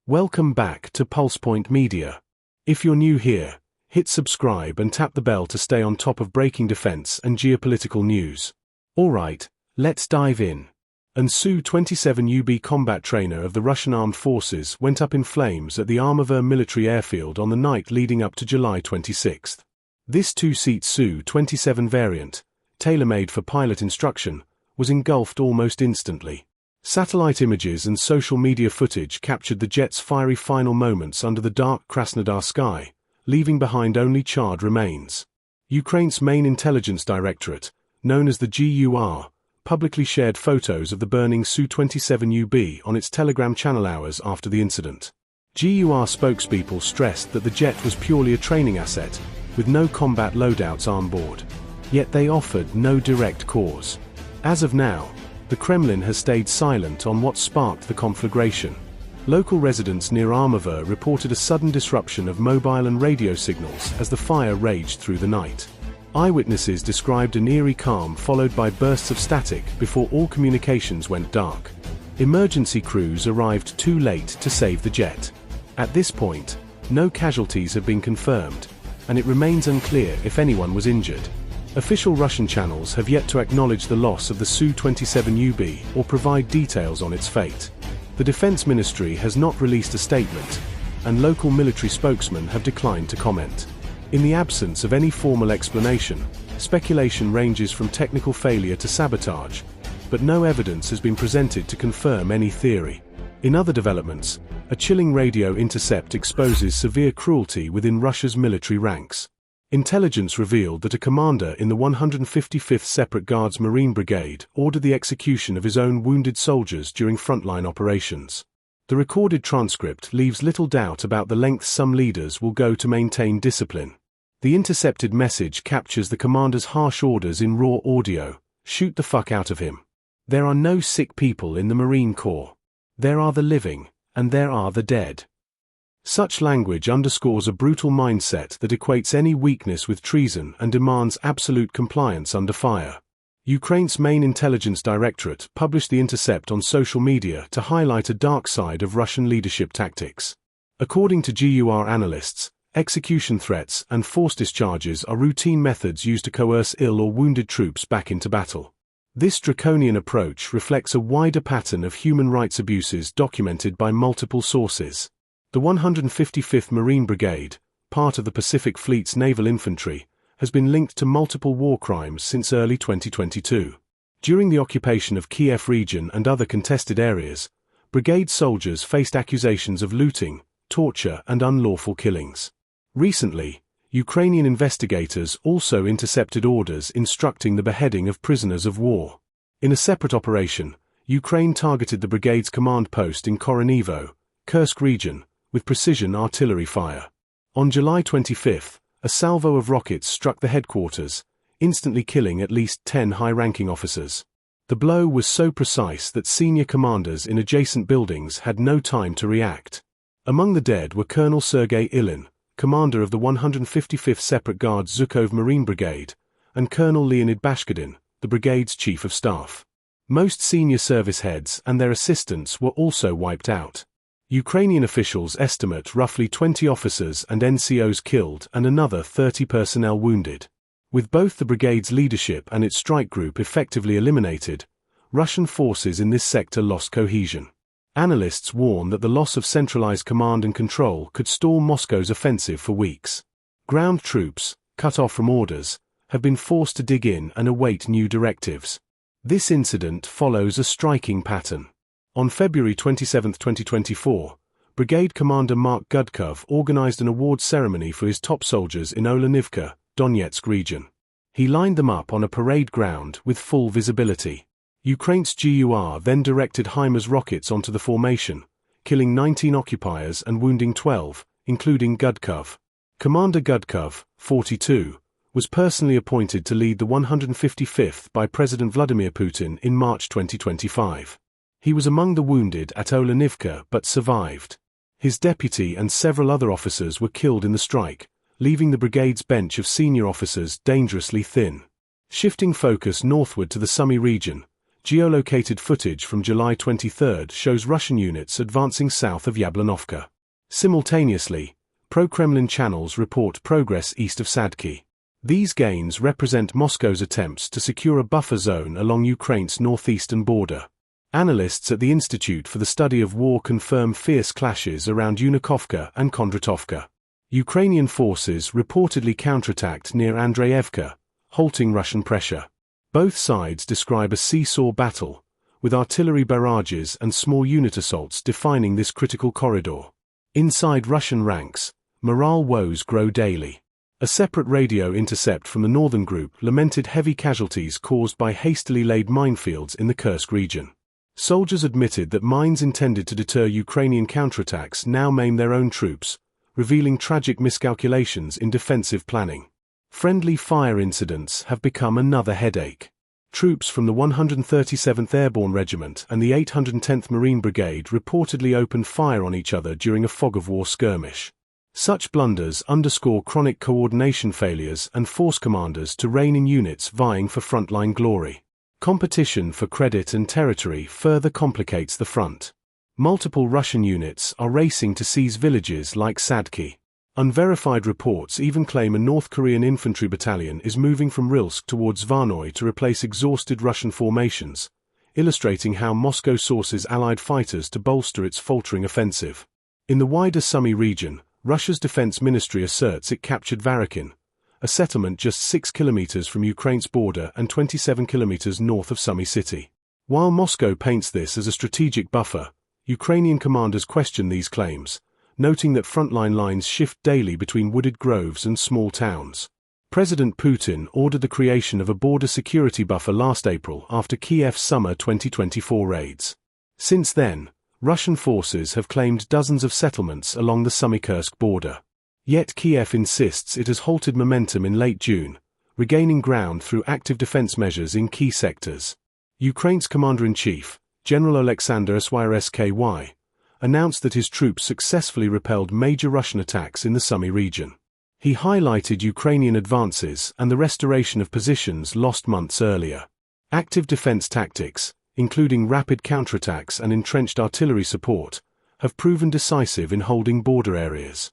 Welcome back to PulsePoint Media. If you're new here, hit subscribe and tap the bell to stay on top of breaking defense and geopolitical news. Alright, let's dive in. An Su-27UB combat trainer of the Russian armed forces went up in flames at the Armavir military airfield on the night leading up to July 26. This two-seat Su-27 variant, tailor-made for pilot instruction, was engulfed almost instantly. Satellite images and social media footage captured the jet's fiery final moments under the dark Krasnodar sky, leaving behind only charred remains. Ukraine's main intelligence directorate, known as the GUR, publicly shared photos of the burning Su-27UB on its Telegram channel hours after the incident. GUR spokespeople stressed that the jet was purely a training asset, with no combat loadouts on board. Yet they offered no direct cause. As of now, the Kremlin has stayed silent on what sparked the conflagration. Local residents near Armavir reported a sudden disruption of mobile and radio signals as the fire raged through the night. Eyewitnesses described an eerie calm followed by bursts of static before all communications went dark. Emergency crews arrived too late to save the jet. At this point, no casualties have been confirmed, and it remains unclear if anyone was injured. Official Russian channels have yet to acknowledge the loss of the Su-27UB or provide details on its fate. The Defense Ministry has not released a statement, and local military spokesmen have declined to comment. In the absence of any formal explanation, speculation ranges from technical failure to sabotage, but no evidence has been presented to confirm any theory. In other developments, a chilling radio intercept exposes severe cruelty within Russia's military ranks. Intelligence revealed that a commander in the 155th Separate Guards Marine Brigade ordered the execution of his own wounded soldiers during frontline operations. The recorded transcript leaves little doubt about the lengths some leaders will go to maintain discipline. The intercepted message captures the commander's harsh orders in raw audio: "Shoot the fuck out of him. There are no sick people in the Marine Corps. There are the living, and there are the dead." Such language underscores a brutal mindset that equates any weakness with treason and demands absolute compliance under fire. Ukraine's main intelligence directorate published the intercept on social media to highlight a dark side of Russian leadership tactics. According to GUR analysts, execution threats and force discharges are routine methods used to coerce ill or wounded troops back into battle. This draconian approach reflects a wider pattern of human rights abuses documented by multiple sources. The 155th Marine Brigade, part of the Pacific Fleet's naval infantry, has been linked to multiple war crimes since early 2022. During the occupation of Kiev region and other contested areas, brigade soldiers faced accusations of looting, torture, and unlawful killings. Recently, Ukrainian investigators also intercepted orders instructing the beheading of prisoners of war. In a separate operation, Ukraine targeted the brigade's command post in Koronivo, Kursk region, with precision artillery fire. On July 25, a salvo of rockets struck the headquarters, instantly killing at least 10 high-ranking officers. The blow was so precise that senior commanders in adjacent buildings had no time to react. Among the dead were Colonel Sergei Ilin, commander of the 155th Separate Guards Zhukov Marine Brigade, and Colonel Leonid Bashkidin, the brigade's chief of staff. Most senior service heads and their assistants were also wiped out. Ukrainian officials estimate roughly 20 officers and NCOs killed and another 30 personnel wounded. With both the brigade's leadership and its strike group effectively eliminated, Russian forces in this sector lost cohesion. Analysts warn that the loss of centralized command and control could stall Moscow's offensive for weeks. Ground troops, cut off from orders, have been forced to dig in and await new directives. This incident follows a striking pattern. On February 27, 2024, Brigade Commander Mark Gudkov organized an award ceremony for his top soldiers in Olenivka, Donetsk region. He lined them up on a parade ground with full visibility. Ukraine's GUR then directed HIMARS rockets onto the formation, killing 19 occupiers and wounding 12, including Gudkov. Commander Gudkov, 42, was personally appointed to lead the 155th by President Vladimir Putin in March 2025. He was among the wounded at Olenivka but survived. His deputy and several other officers were killed in the strike, leaving the brigade's bench of senior officers dangerously thin. Shifting focus northward to the Sumy region, geolocated footage from July 23 shows Russian units advancing south of Yablanovka. Simultaneously, pro-Kremlin channels report progress east of Sadki. These gains represent Moscow's attempts to secure a buffer zone along Ukraine's northeastern border. Analysts at the Institute for the Study of War confirm fierce clashes around Unikovka and Kondratovka. Ukrainian forces reportedly counterattacked near Andreevka, halting Russian pressure. Both sides describe a seesaw battle, with artillery barrages and small unit assaults defining this critical corridor. Inside Russian ranks, morale woes grow daily. A separate radio intercept from the northern group lamented heavy casualties caused by hastily laid minefields in the Kursk region. Soldiers admitted that mines intended to deter Ukrainian counterattacks now maim their own troops, revealing tragic miscalculations in defensive planning. Friendly fire incidents have become another headache. Troops from the 137th Airborne Regiment and the 810th Marine Brigade reportedly opened fire on each other during a fog-of-war skirmish. Such blunders underscore chronic coordination failures and force commanders to rein in units vying for frontline glory. Competition for credit and territory further complicates the front. Multiple Russian units are racing to seize villages like Sadki. Unverified reports even claim a North Korean infantry battalion is moving from Rilsk towards Zvarnoy to replace exhausted Russian formations, illustrating how Moscow sources Allied fighters to bolster its faltering offensive. In the wider Sumy region, Russia's defense ministry asserts it captured Varykin, a settlement just 6 kilometers from Ukraine's border and 27 kilometers north of Sumy city. While Moscow paints this as a strategic buffer, Ukrainian commanders question these claims, noting that frontline lines shift daily between wooded groves and small towns. President Putin ordered the creation of a border security buffer last April after Kiev's summer 2024 raids. Since then, Russian forces have claimed dozens of settlements along the Sumy-Kursk border. Yet Kiev insists it has halted momentum in late June, regaining ground through active defense measures in key sectors. Ukraine's commander-in-chief, General Alexander Syrskyi, announced that his troops successfully repelled major Russian attacks in the Sumy region. He highlighted Ukrainian advances and the restoration of positions lost months earlier. Active defense tactics, including rapid counterattacks and entrenched artillery support, have proven decisive in holding border areas.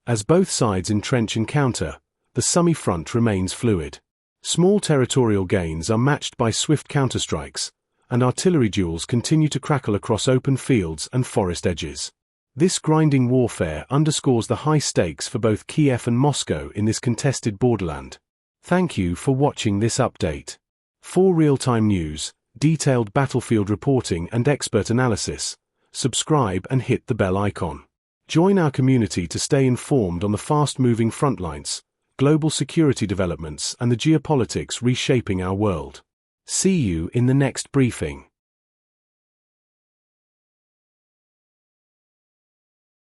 As both sides entrench and counter, the Sumy front remains fluid. Small territorial gains are matched by swift counterstrikes, and artillery duels continue to crackle across open fields and forest edges. This grinding warfare underscores the high stakes for both Kiev and Moscow in this contested borderland. Thank you for watching this update. For real-time news, detailed battlefield reporting and expert analysis, subscribe and hit the bell icon. Join our community to stay informed on the fast-moving frontlines, global security developments and the geopolitics reshaping our world. See you in the next briefing.